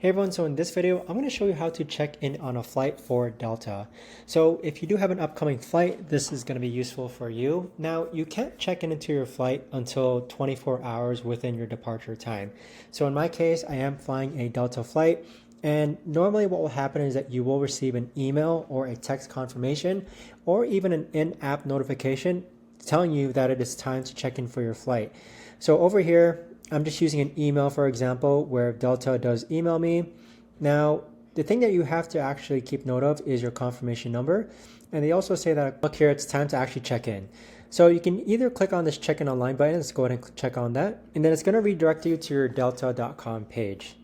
Hey everyone, so in this video, I'm going to show you how to check in on a flight for Delta. So if you do have an upcoming flight, this is going to be useful for you. Now, you can't check in into your flight until 24 hours within your departure time. So in my case, I am flying a Delta flight. And normally what will happen is that you will receive an email or a text confirmation or even an in-app notification telling you that it is time to check in for your flight. So over here, I'm just using an email, for example, where Delta does email me. Now, the thing that you have to actually keep note of is your confirmation number. And they also say that, look here, it's time to actually check in. So you can either click on this check in online button. Let's go ahead and check on that. And then it's going to redirect you to your delta.com page.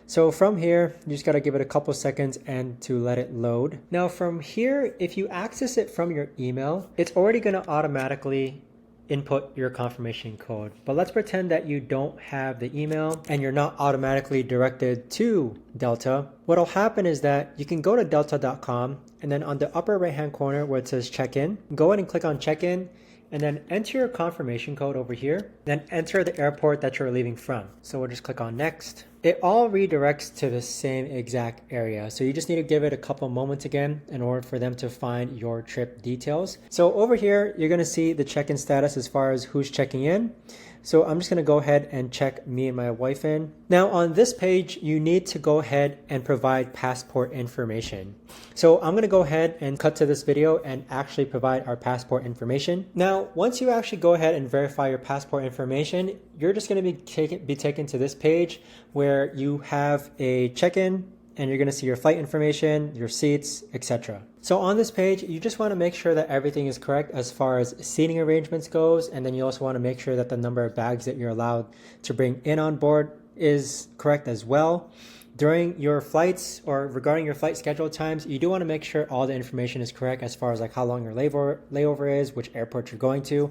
So from here, you just got to give it a couple seconds and to let it load. Now from here, if you access it from your email, it's already going to automatically input your confirmation code. But let's pretend that you don't have the email and you're not automatically directed to Delta. What'll happen is that you can go to delta.com and then on the upper right hand corner where it says check in, go ahead and click on check in and then enter your confirmation code over here, then enter the airport that you're leaving from. So we'll just click on next. It all redirects to the same exact area. So you just need to give it a couple moments again in order for them to find your trip details. So over here, you're gonna see the check-in status as far as who's checking in. So I'm just gonna go ahead and check me and my wife in. Now on this page, you need to go ahead and provide passport information. So I'm gonna go ahead and cut to this video and actually provide our passport information. Now, once you actually go ahead and verify your passport information, you're just gonna be taken to this page where you have a check-in and you're gonna see your flight information, your seats, etc. So on this page, you just wanna make sure that everything is correct as far as seating arrangements goes, and then you also wanna make sure that the number of bags that you're allowed to bring in on board is correct as well. During your flights or regarding your flight schedule times, you do want to make sure all the information is correct as far as like how long your layover is, which airport you're going to.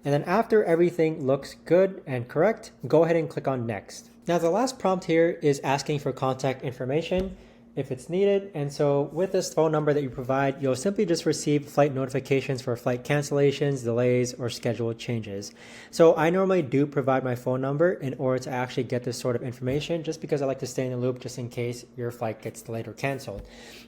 And then after everything looks good and correct, go ahead and click on next. Now the last prompt here is asking for contact information if it's needed. And so with this phone number that you provide, you'll simply just receive flight notifications for flight cancellations, delays, or schedule changes. So I normally do provide my phone number in order to actually get this sort of information, just because I like to stay in the loop just in case your flight gets delayed or canceled.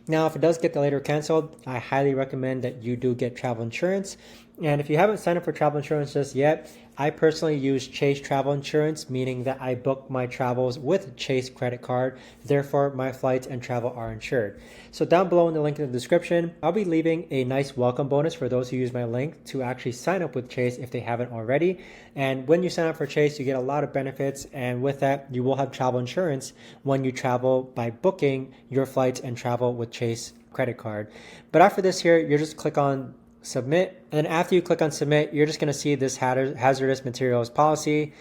Now, if it does get delayed or canceled, I highly recommend that you do get travel insurance. And if you haven't signed up for travel insurance just yet, I personally use Chase Travel Insurance, meaning that I book my travels with Chase credit card. Therefore, my flights and travel are insured. So down below in the link in the description, I'll be leaving a nice welcome bonus for those who use my link to actually sign up with Chase if they haven't already. And when you sign up for Chase, you get a lot of benefits. And with that, you will have travel insurance when you travel by booking your flights and travel with Chase credit card. But after this here, you just click on submit, and then after you click on submit, you're just going to see this hazardous materials policy,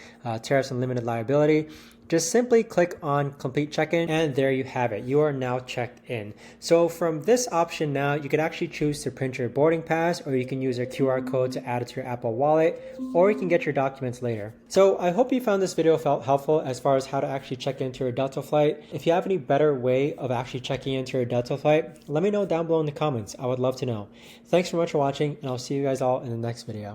tariffs and limited liability. Just simply click on complete check-in, and there you have it. You are now checked in. So from this option now, you can actually choose to print your boarding pass, or you can use your QR code to add it to your Apple Wallet, or you can get your documents later. So I hope you found this video felt helpful as far as how to actually check into your Delta flight. If you have any better way of actually checking into your Delta flight, let me know down below in the comments. I would love to know. Thanks so much for watching, and I'll see you guys all in the next video.